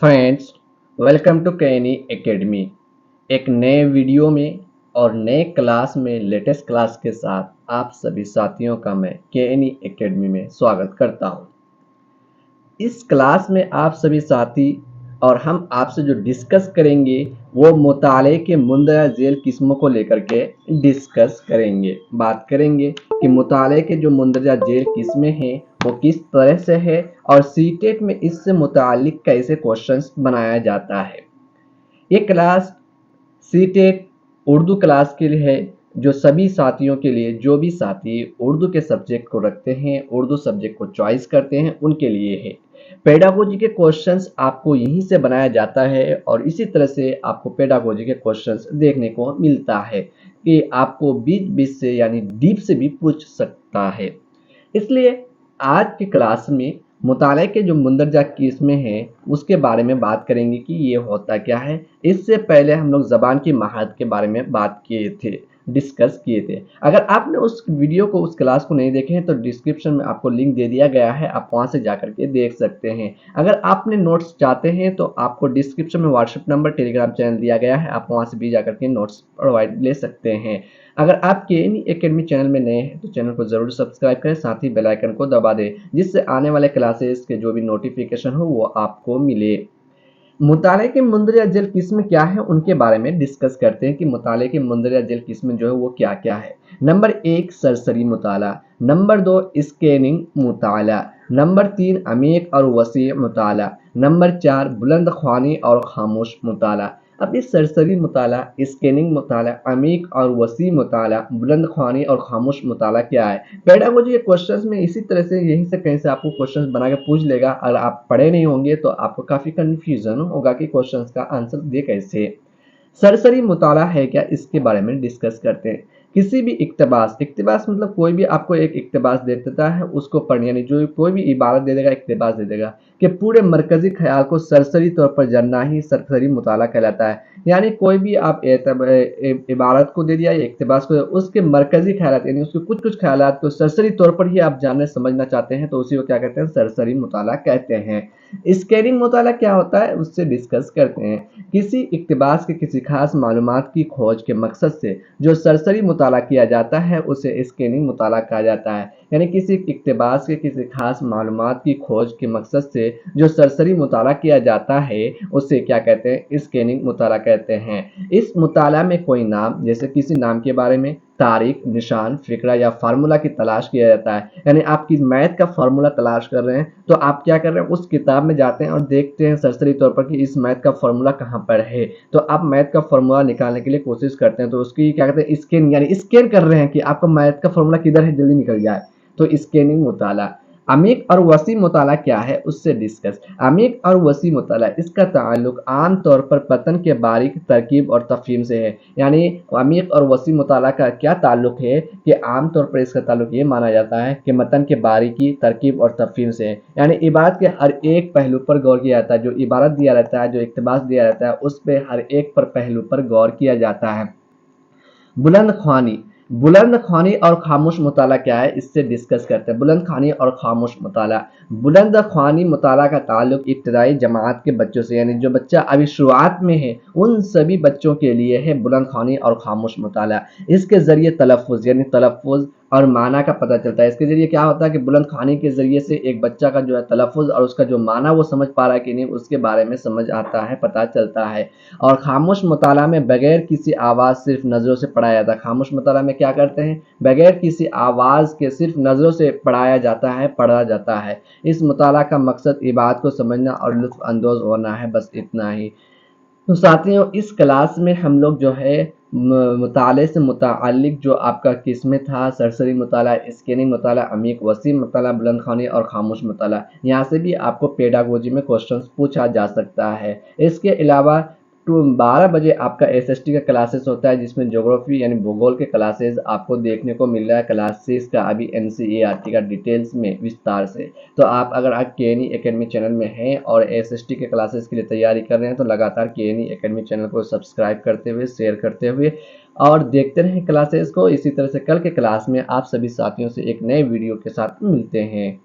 Friends, welcome to KNE academy. एक नए video में और नए क्लास में लेटेस्ट क्लास के साथ आप सभी साथियों का मैं केएनई एकेडमी में स्वागत करता हूं। इस क्लास में आप सभी साथी और हम आपसे जो डिस्कस करेंगे वो मुताले के मुंदरजा झेल किस्मों को लेकर के डिस्कस करेंगे। बात करेंगे कि मुताले के जो मुंदरजा झेल किस्में हैं वो किस तरह से है और सीटेट में इससे मुतालिक कैसे क्वेश्चंस बनाया जाता है। ये क्लास सीटेट उर्दू क्लास के लिए है, जो सभी साथियों के लिए, जो भी साथी उर्दू के सब्जेक्ट को रखते हैं, उर्दू सब्जेक्ट को चॉइस करते हैं, उनके लिए है। पेडागोजी के क्वेश्चंस आपको यहीं से बनाया जाता है और इसी तरह से आपको पेडागोजी के क्वेश्चंस देखने को मिलता है कि आपको बीच बीच से यानी डीप से भी पूछ सकता है। इसलिए आज की क्लास में मुताले के जो मुंदरजा किस्में हैं उसके बारे में बात करेंगे कि ये होता क्या है। इससे पहले हम लोग ज़बान की महारत के बारे में बात किए थे, डिस्कस किए थे। अगर आपने उस वीडियो को, उस क्लास को नहीं देखे हैं तो डिस्क्रिप्शन में आपको लिंक दे दिया गया है, आप वहां से जाकर के देख सकते हैं। अगर आपने नोट्स चाहते हैं तो आपको डिस्क्रिप्शन में व्हाट्सएप नंबर, टेलीग्राम चैनल दिया गया है, आप वहां से भी जाकर के नोट्स प्रोवाइड ले सकते हैं। अगर आप केएनई एकेडमी चैनल में नए हैं तो चैनल को जरूर सब्सक्राइब करें, साथ ही बेल आइकन को दबा दें जिससे आने वाले क्लासेस के जो भी नोटिफिकेशन हो वो आपको मिले। मुताले के मुंदरजा झेल किस्म क्या है उनके बारे में डिस्कस करते हैं कि मुताले के मुंदरजा झेल किस्म जो है वो क्या क्या है। नंबर 1 सरसरी मुताला, नंबर 2 स्कैनिंग मुताला, नंबर 3 अमीक और वसी मुताला, नंबर 4 बुलंद ख्वानी और खामोश मुताला। अब इस सरसरी मुताला, स्कैनिंग मुताला, अमीक और वसी मुताला, बुलंद ख्वानी और खामोश मुताला क्या है। पेडागोजी के क्वेश्चंस में इसी तरह से यहीं से कहीं से आपको क्वेश्चंस बना के पूछ लेगा। अगर आप पढ़े नहीं होंगे तो आपको काफी कंफ्यूजन होगा कि क्वेश्चंस का आंसर दे कैसे। सरसरी मुताला है क्या, इसके बारे में डिस्कस करते हैं। किसी भी इक्तबास, इक्तबास मतलब कोई भी आपको एक इक्तबास दे देता है, उसको पढ़ यानी जो कोई भी इबारत दे देगा, इक्तबास दे देगा कि पूरे मरकजी ख्याल को सरसरी तौर पर जानना ही सरसरी मुताला कहलाता है। यानी कोई भी आप इबारत को दे दिया या इक्तबास को, उसके मरकजी ख्यालात यानी उसके कुछ कुछ ख्यालात को सरसरी तौर पर ही आप जानने समझना चाहते हैं तो उसी को क्या कहते हैं, सरसरी मुताला कहते हैं। स्कैनिंग मुताला क्या होता है उससे डिस्कस करते हैं। किसी इक्तबास के किसी खास मालूमात की खोज के मकसद से जो सरसरी मुताला किया जाता है उसे स्कैनिंग मुताला कहा जाता है। यानी किसी इक्तबास के किसी खास मालूमात की खोज के मकसद से जो सरसरी मुताला किया जाता है उसे क्या कहते हैं, स्कैनिंग मुताला कहते हैं। इस मुताला में कोई नाम, जैसे किसी नाम के बारे में तारीख, निशान, फिक्रा या फार्मूला की तलाश किया जाता है। यानी आप किस मैथ का फार्मूला तलाश कर रहे हैं तो आप क्या कर रहे हैं, उस किताब में जाते हैं और देखते हैं सरसरी तौर पर कि इस मैथ का फार्मूला कहाँ पर है। तो आप मैथ का फार्मूला निकालने के लिए कोशिश करते हैं तो उसकी क्या कहते हैं, स्कैन, यानी स्कैन कर रहे हैं कि आपका मैथ का फार्मूला किधर है, जल्दी निकल जाए, तो स्कैनिंग मुताला। अमीक और वसी मुताला क्या है उससे डिस्कस। अमीक और वसी मुताला, इसका ताल्लुक आम तौर पर पतन के बारीक तरकीब और तफहीम से है। यानी अमीक और वसी मुताला का क्या ताल्लुक है कि आम तौर पर इसका ताल्लुक ये माना जाता है कि मतन के बारीकी, तरकीब और तफहीम से है। यानी इबारत के हर एक पहलू पर गौर किया जाता है। जो इबारत दिया रहता है, जो इक्तबास दिया रहता है, उस पर हर एक पर पहलू पर गौर किया जाता है। बुलंद ख्वानी, बुलंद ख्वानी और खामोश मुताला क्या है इससे डिस्कस करते हैं। बुलंद ख्वानी और खामोश मुताला, बुलंद ख्वानी मुताला का ताल्लुक इब्तदाई जमात के बच्चों से, यानी जो बच्चा अभी शुरुआत में है उन सभी बच्चों के लिए है बुलंद ख्वानी और खामोश मुताला। इसके जरिए तलफ़ुज़ यानी तलफ़ुज़ और माना का पता चलता है। इसके जरिए क्या होता है कि बुलंद ख्वानी के जरिए से एक बच्चा का जो है तलफ़ुज़ और उसका जो माना वो समझ पा रहा है कि नहीं, उसके बारे में समझ आता है, पता चलता है। और खामोश मुताला में बगैर किसी आवाज़ सिर्फ नज़रों से पढ़ाया जाता है। खामोश मुताला में क्या करते हैं, बगैर किसी आवाज़ के सिर्फ नज़रों से पढ़ाया जाता है, पढ़ा जाता है। इस मुताला का मकसद इबादत को समझना और लुत्फ़ अंदोज़ होना है, बस इतना ही। तो साथियों, इस क्लास में हम लोग जो है मुताले से मुताल्लिक जो आपका किस्में था, सरसरी मुताला, स्कैनिंग मुताला, अमीक वसी मुताला, बुलंद ख्वानी और खामोश मुताला, यहाँ से भी आपको पेडागोजी में क्वेश्चंस पूछा जा सकता है। इसके अलावा 12 बजे आपका एसएसटी का क्लासेस होता है जिसमें ज्योग्राफी यानी भूगोल के क्लासेस आपको देखने को मिल रहा है। क्लास 6 का अभी एनसीईआरटी का डिटेल्स में विस्तार से। तो आप अगर आप केएनई एकेडमी चैनल में हैं और एसएसटी के क्लासेस के लिए तैयारी कर रहे हैं तो लगातार केएनई एकेडमी चैनल को सब्सक्राइब करते हुए, शेयर करते हुए और देखते रहें क्लासेस को। इसी तरह से कल के क्लास में आप सभी साथियों से एक नए वीडियो के साथ मिलते हैं।